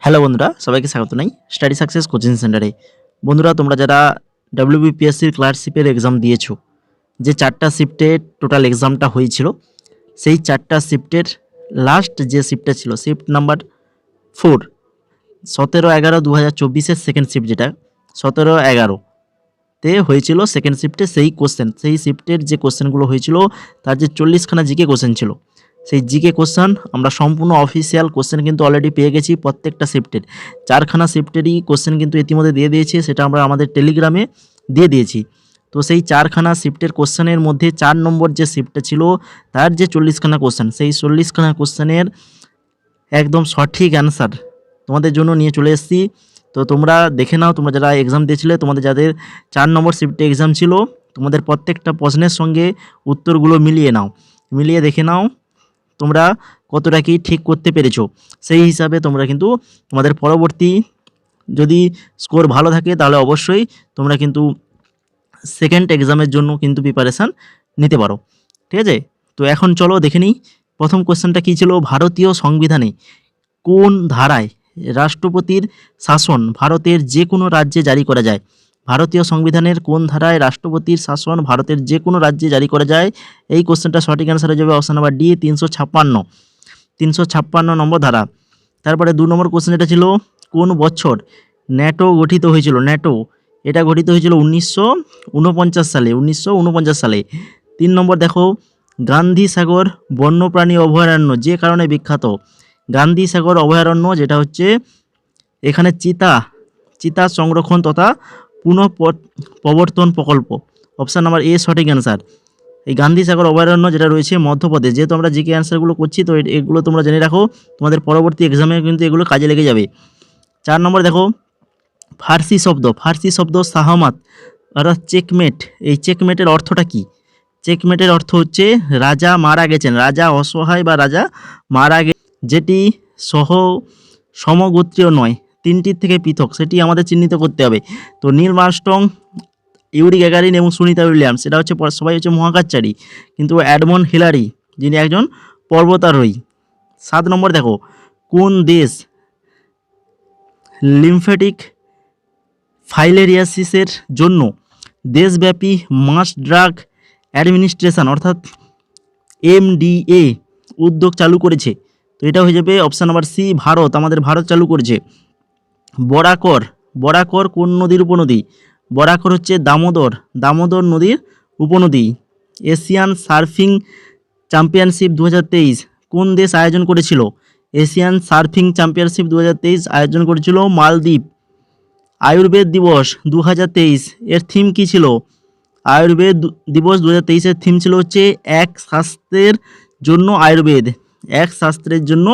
Hello বন্ধুরা, সবাইকে স্বাগত জানাই স্টাডি সাকসেস কোচিং সেন্টারে। বন্ধুরা, তোমরা যারা ডব্লিউবিপিএসসির ক্লার্কশিপের এক্সাম দিয়েছো, যে 4টা শিফটে টোটাল এক্সামটা হয়েছিল, সেই 4টা শিফটের লাস্ট যে শিফটটা ছিল, শিফট নাম্বার 4, 17/11/2024 সেকেন্ড শিফট, যেটা 17/11 হয়েছিল সেকেন্ড শিফটে সেই কোশ্চেন, সেই শিফটের যে কোশ্চেনগুলো হয়েছিল তার যে 40খানা জিকে কোশ্চেন ছিল, সেই জিকে কোশ্চেন আমরা সম্পূর্ণ অফিসিয়াল কোশ্চেন কিন্তু অলরেডি পেয়ে গেছি। প্রত্যেকটা শিফটের 4খানা শিফটেরই কোশ্চেন কিন্তু ইতিমধ্যে দিয়ে দিয়েছি, সেটা আমরা আমাদের টেলিগ্রামে দিয়ে দিয়েছি। তো সেই 4খানা শিফটের কোশ্চেনের মধ্যে 4 নম্বর যে শিফটটা ছিল তার যে 40খানা কোশ্চেন, সেই 40খানা কোশ্চেনের একদম সঠিক অ্যান্সার তোমাদের জন্য নিয়ে চলে এসেছি। তো তোমরা দেখে নাও, তোমরা যারা এক্সাম দিয়েছিলে, তোমাদের যাদের 4 নম্বর শিফটে এক্সাম ছিল, তোমাদের প্রত্যেকটা প্রশ্নের সঙ্গে উত্তরগুলো মিলিয়ে নাও, মিলিয়ে দেখে নাও তোমরা কতটা কি ঠিক করতে পেরেছো। সেই হিসাবে তোমরা কিন্তু তোমাদের পরবর্তী যদি স্কোর ভালো থাকে তাহলে অবশ্যই তোমরা কিন্তু সেকেন্ড এক্সামের জন্য কিন্তু প্রিপারেশান নিতে পারো। ঠিক আছে, তো এখন চলো দেখে নিই প্রথম কোশ্চেনটা কী ছিল। ভারতীয় সংবিধানে কোন ধারায় রাষ্ট্রপতির শাসন ভারতের যে কোনো রাজ্যে জারি করা যায়? ভারতীয় সংবিধানের কোন ধারায় রাষ্ট্রপতির শাসন ভারতের যে কোনো রাজ্যে জারি করা যায়? এই কোশ্চেনটা সঠিক অ্যান্সার হয়ে যাবে অপশন নাম্বার ডি, 356 নম্বর ধারা। তারপরে 2 নম্বর কোশ্চেন এটা ছিল, কোন বছর ন্যাটো গঠিত হয়েছিল? ন্যাটো এটা গঠিত হয়েছিল 1949 সালে, 1949 সালে। 3 নম্বর দেখো, গান্ধী সাগর বন্যপ্রাণী অভয়ারণ্য যে কারণে বিখ্যাত? গান্ধী সাগর অভয়ারণ্য যেটা হচ্ছে এখানে চিতা সংরক্ষণ তথা পুনঃপ্রবর্তন প্রকল্প। অপশান নাম্বার এ সঠিক অ্যান্সার। এই গান্ধী সাগর অভয়ারণ্য যেটা রয়েছে মধ্যপ্রদেশ, যেহেতু আমরা জিকে অ্যান্সারগুলো করছি তো এগুলো তোমরা জেনে রাখো, তোমাদের পরবর্তী এক্সামে কিন্তু এগুলো কাজে লেগে যাবে। 4 নম্বর দেখো, ফার্সি শব্দ সাহমাত অর্থাৎ চেকমেট, এই চেকমেটের অর্থটা কি? চেকমেটের অর্থ হচ্ছে রাজা মারা গেছেন, রাজা অসহায় বা রাজা মারা গে, যেটি সমগোত্রীয় নয়, 3টির থেকে পৃথক, সেটি আমাদের চিহ্নিত করতে হবে। তো নীল আর্মস্ট্রং, ইউরি গ্যাগারিন এবং সুনিতা উইলিয়ামস এটা হচ্ছে সবাই হচ্ছে মহাকাশচারী, কিন্তু এডমন্ড হিলারি যিনি একজন পর্বতারোহী। 7 নম্বর দেখো, কোন দেশ লিম্ফ্যাটিক ফাইলেরিয়াসিসের জন্য দেশব্যাপী মাস ড্রাগ অ্যাডমিনিস্ট্রেশন অর্থাৎ MDA উদ্যোগ চালু করেছে? তো এটা হয়ে যাবে অপশান নাম্বার সি, ভারত, আমাদের ভারত চালু করেছে। বরাকর কোন নদীর উপনদী? বরাকর হচ্ছে দামোদর নদীর উপনদী। এশিয়ান সার্ফিং চ্যাম্পিয়নশিপ 2023 কোন দেশ আয়োজন করেছিল? এশিয়ান সার্ফিং চ্যাম্পিয়নশিপ 2023 আয়োজন করেছিল মালদ্বীপ। আয়ুর্বেদ দিবস 2023 এর থিম কী ছিল? আয়ুর্বেদ দিবস 2023 এর থিম ছিল হচ্ছে এক স্বাস্থ্যের জন্য আয়ুর্বেদ, এক স্বাস্থ্যের জন্য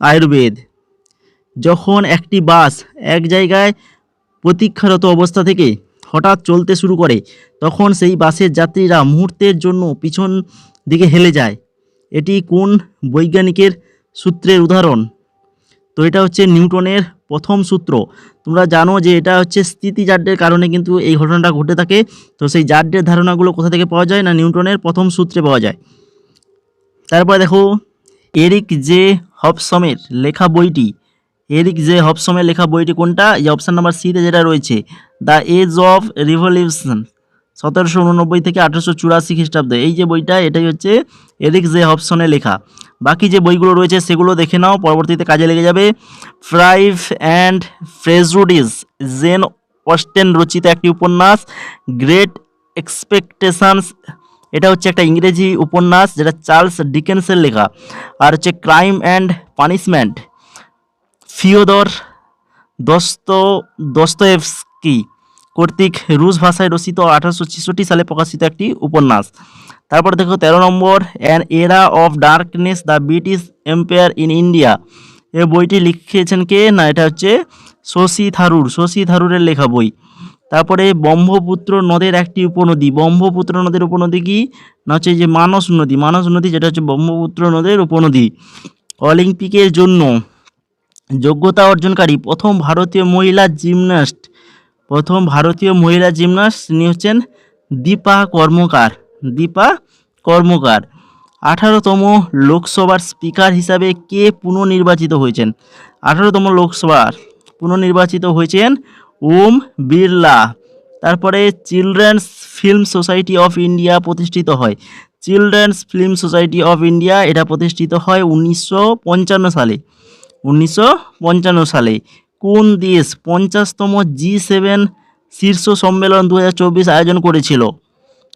আয়ুর্বেদ। যখন একটি বাস এক জায়গায় প্রতীক্ষারত অবস্থা থেকে হঠাৎ চলতে শুরু করে, তখন সেই বাসের যাত্রীরা মুহূর্তের জন্য পিছন দিকে হেলে যায়। এটি কোন বৈজ্ঞানিকের সূত্রের উদাহরণ? তো এটা হচ্ছে নিউটনের প্রথম সূত্র। তোমরা জানো যে এটা হচ্ছে স্থিতিজাড্যের কারণে কিন্তু এই ঘটনাটা ঘটে থাকে। তো সেই জাড্যের ধারণাগুলো কোথা থেকে পাওয়া যায়? না, নিউটনের প্রথম সূত্রে পাওয়া যায়। তারপরে দেখো, এরিক জে হবসমের লেখা বইটি কোনটা? এই অপশান নাম্বার সিতে যেটা রয়েছে, দ্য এজ অফ রিভলিউশন 1789 থেকে 1884 খ্রিস্টাব্দে। এই যে বইটা, এটাই হচ্ছে এরিক জে হবসনের লেখা। বাকি যে বইগুলো রয়েছে সেগুলো দেখে নাও, পরবর্তীতে কাজে লেগে যাবে। প্রাইভ অ্যান্ড প্রেজুডিস জেন অস্টেন রচিত একটি উপন্যাস। গ্রেট এক্সপেকটেশনস এটা হচ্ছে একটা ইংরেজি উপন্যাস যেটা চার্লস ডিকেন্সের লেখা। আর হচ্ছে crime and punishment Fyodor Dostoevsky কর্তৃক রুশ ভাষায় রচিত 1866 সালে প্রকাশিত একটি উপন্যাস। তারপর দেখো 13 নম্বর, an era of darkness the British empire in India. এই বইটি লিখেছেন কে? না, এটা হচ্ছে শশী থারুরের লেখা বই। তারপরে ব্রহ্মপুত্র নদের একটি উপনদী, ব্রহ্মপুত্র নদের উপনদী কি? না হচ্ছে যে মানস নদী, যেটা হচ্ছে ব্রহ্মপুত্র নদের উপনদী। অলিম্পিকের জন্য যোগ্যতা অর্জনকারী প্রথম ভারতীয় মহিলা জিমন্যাস্ট তিনি হচ্ছেন দীপা কর্মকার। 18তম লোকসভার স্পিকার হিসাবে কে পুনর্নির্বাচিত হয়েছেন? 18তম লোকসভার পুনর্নির্বাচিত হয়েছেন ওম বিড়লা। তারপরে children's film society of India প্রতিষ্ঠিত হয়। Children's film society of India এটা প্রতিষ্ঠিত হয় 1955 সালে। 1955 সালে কোন দেশ 50তম G7 শীর্ষ সম্মেলন 2024 আয়োজন করেছিল?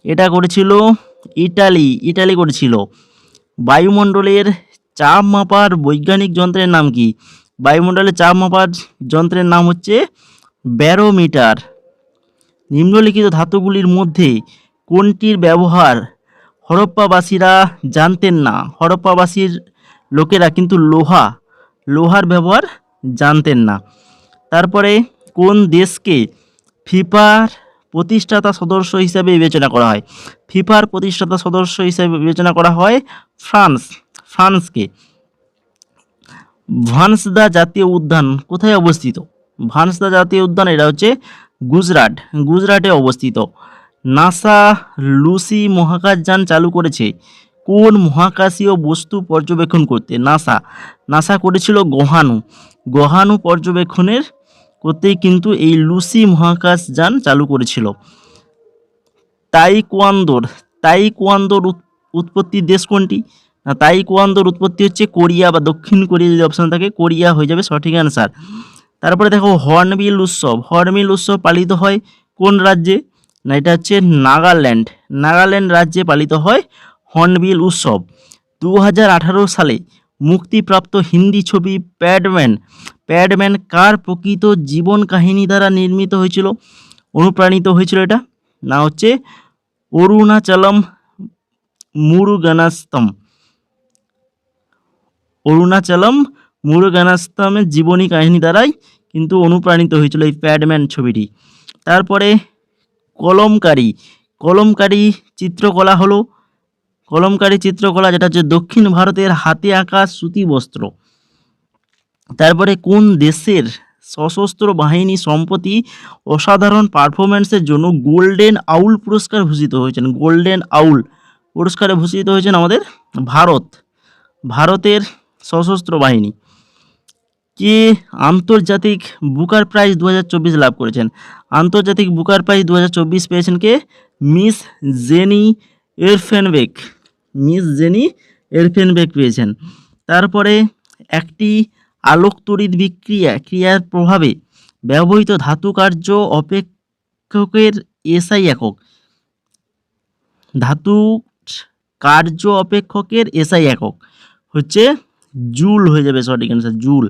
এটা করেছিল ইটালি। ইটালি করেছিল। বায়ুমণ্ডলের চাপ মাপার বৈজ্ঞানিক যন্ত্রের নাম কি? বায়ুমণ্ডলের চাপ মাপার যন্ত্রের নাম হচ্ছে ব্যারোমিটার। নিম্নলিখিত ধাতুগুলির মধ্যে কোনটির ব্যবহার হরপ্পাবাসীরা জানতেন না? হরপ্পাবাসীর লোকেরা কিন্তু লোহার ব্যবহার জানতেন না। তারপরে কোন দেশকে ফিফার প্রতিষ্ঠাতা সদস্য হিসাবে বিবেচনা করা হয়? ফিফার প্রতিষ্ঠাতা সদস্য হিসাবে বিবেচনা করা হয় ফ্রান্সকে। ভানসদা জাতীয় উদ্যান কোথায় অবস্থিত? ভানসদা জাতীয় উদ্যান এটা হচ্ছে গুজরাটে অবস্থিত। নাসা লুসি মহাকাশযান চালু করেছে কোন মহাকাশীয় বস্তু পর্যবেক্ষণ করতে? নাসা করেছিল গ্রহাণু পর্যবেক্ষণের করতেই কিন্তু এই লুসি মহাকাশযান চালু করেছিল। তাইকোয়ান্দোর উৎপত্তির দেশ কোনটি? না, তাইকোয়ান্দোর উৎপত্তি হচ্ছে কোরিয়া বা দক্ষিণ কোরিয়া, যদি অপশন থাকে কোরিয়া হয়ে যাবে সঠিক অ্যান্সার। তারপরে দেখো হর্নবিল উৎসব পালিত হয় কোন রাজ্যে? না, এটা হচ্ছে নাগাল্যান্ড রাজ্যে পালিত হয় হর্নবিল উৎসব। 2018 সালে মুক্তিপ্রাপ্ত হিন্দি ছবি প্যাডম্যান কার প্রকৃত জীবন কাহিনী দ্বারা অনুপ্রাণিত হয়েছিল? এটা না হচ্ছে অরুণাচলম মুরুগানাস্তমের জীবনী কাহিনী দ্বারাই কিন্তু অনুপ্রাণিত হয়েছিল এই প্যাডম্যান ছবিটি। তারপরে কলমকারী চিত্রকলা যেটা হচ্ছে দক্ষিণ ভারতের হাতে আঁকা সুতি বস্ত্র। তারপরে কোন দেশের সশস্ত্র বাহিনী সম্প্রতি অসাধারণ পারফরম্যান্সের জন্য গোল্ডেন আউল পুরস্কার ভূষিত হয়েছেন? গোল্ডেন আউল পুরস্কারে ভূষিত হয়েছেন আমাদের ভারতের সশস্ত্র বাহিনী। কে আন্তর্জাতিক বুকার প্রাইজ 2024 লাভ করেছেন? আন্তর্জাতিক বুকার প্রাইজ 2024 পেয়েছেন কে? মিস জেনি এরফেনবেক পেয়েছেন। তারপরে একটি আলোক তড়িৎ ক্রিয়ার প্রভাবে ব্যবহৃত ধাতু কার্য অপেক্ষকের এসআই একক। ধাতু কার্য অপেক্ষকের এসআই একক হচ্ছে জুল হয়ে যাবে সঠিক answer, joule.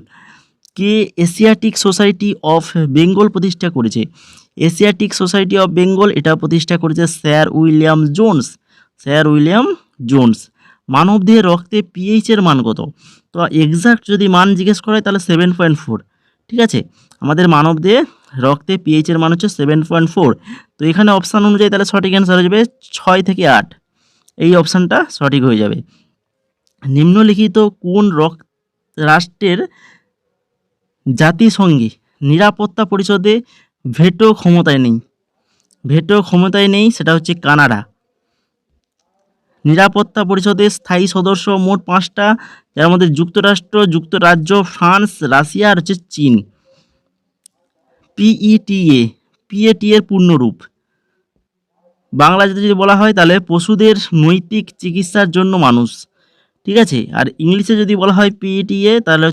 K Asiatic society of Bengal প্রতিষ্ঠা করেছে? এশিয়াটিক সোসাইটি অফ বেঙ্গল এটা প্রতিষ্ঠা করেছে স্যার উইলিয়াম জোন্স। মানবদেহের রক্তে পিএইচ এর মান কত? তো এক্সাক্ট যদি মান জিজ্ঞেস করা হয় তাহলে 7.4। ঠিক আছে, আমাদের মানবদেহে রক্তে পিএইচ এর মান হচ্ছে 7.4। তো এখানে অপশান অনুযায়ী তাহলে সঠিক অ্যান্সার হয়ে যাবে 6 থেকে 8, এই অপশানটা সঠিক হয়ে যাবে। নিম্নলিখিত কোন রাষ্ট্রের জাতিসংঘে নিরাপত্তা পরিষদে ভেটো ক্ষমতায় নেই? সেটা হচ্ছে কানাডা। নিরাপত্তা পরিষদের স্থায়ী সদস্য মোট 5টা, যার মধ্যে যুক্তরাষ্ট্র, যুক্তরাজ্য, ফ্রান্স, রাশিয়া আর হচ্ছে চীন। পিএটি এর পূর্ণরূপ বাংলাতে যদি বলা হয় তাহলে পশুদের নৈতিক চিকিৎসার জন্য মানুষ। ঠিক আছে, আর ইংলিশে যদি বলা হয় পিইটিএ তাহলে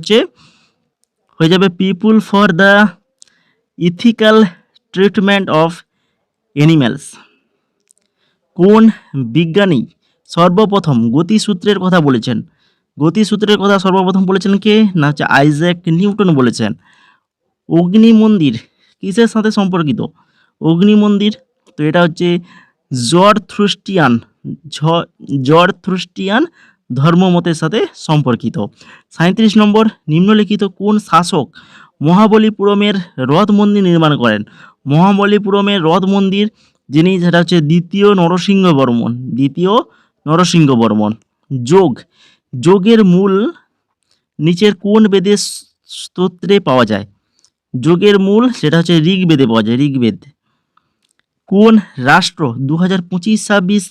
হয়ে যাবে পিপুল for the ethical treatment of animals. কোন বিজ্ঞানী সর্বপ্রথম গতিসূত্রের কথা বলেছেন? গতিসূত্রের কথা সর্বপ্রথম বলেছেন কে? না হচ্ছে আইজ্যাক নিউটন বলেছেন। অগ্নিমন্দির কিসের সাথে সম্পর্কিত? অগ্নিমন্দির তো এটা হচ্ছে জরথ্রুস্টিয়ান ধর্মমতের সাথে সম্পর্কিত। 37 নম্বর, নিম্নলিখিত কোন শাসক মহাবলীপুরমের রথ মন্দির নির্মাণ করেন? মহাবলীপুরমের রথ মন্দির যিনি, সেটা হচ্ছে দ্বিতীয় নরসিংহ বর্মন। যোগের মূল নিচের কোন বেদের স্তোত্রে পাওয়া যায়? যোগের মূল সেটা হচ্ছে ঋগ্বেদে পাওয়া যায়, ঋগ্বেদ। কোন রাষ্ট্র 2025-26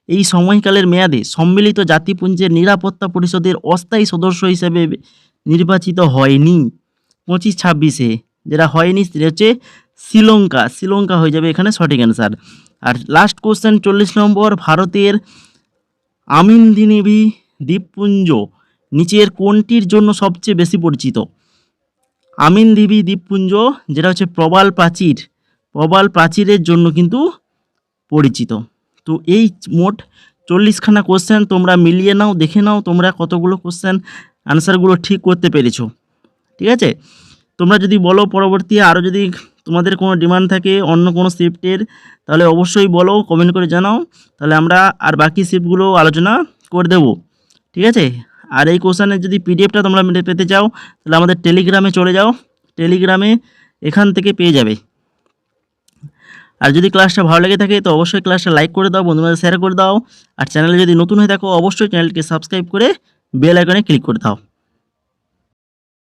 এই সময়কালের মেয়াদে সম্মিলিত জাতিপুঞ্জের নিরাপত্তা পরিষদের অস্থায়ী সদস্য হিসেবে নির্বাচিত হয়নি? 25-26-এ, যেটা হয়নি সেটা হচ্ছে শ্রীলঙ্কা হয়ে যাবে এখানে সঠিক অ্যান্সার। আর লাস্ট কোশ্চেন 40 নম্বর, ভারতের আমিনদিনিবি দ্বীপপুঞ্জ নিচের কোনটির জন্য সবচেয়ে বেশি পরিচিত? আমিনদিবি দ্বীপপুঞ্জ যেটা হচ্ছে প্রবাল প্রাচীরের জন্য কিন্তু পরিচিত। তো এই মোট 40খানা কোশ্চেন তোমরা মিলিয়ে নাও, দেখে নাও তোমরা কতগুলো কোশ্চেন আনসারগুলো ঠিক করতে পেরেছো। ঠিক আছে, তোমরা যদি বলো পরবর্তী আরও যদি তোমাদের কোনো ডিমান্ড থাকে অন্য কোনো শিফটের, তাহলে অবশ্যই বলো, কমেন্ট করে জানাও, তাহলে আমরা আর বাকি শিফটগুলো আলোচনা করে দেবো। ঠিক আছে, আর এই কোশ্চেনের যদি পিডিএফটা তোমরা পেতে চাও তাহলে আমাদের টেলিগ্রামে চলে যাও, টেলিগ্রামে এখান থেকে পেয়ে যাবে। আর যদি ক্লাসটা ভালো লেগে থাকে তো অবশ্যই ক্লাসটা লাইক করে দাও, বন্ধুদের শেয়ার করে দাও, আর চ্যানেলে যদি নতুন হয়ে থাকো অবশ্যই চ্যানেলকে সাবস্ক্রাইব করে বেল আইকনে ক্লিক করে দাও।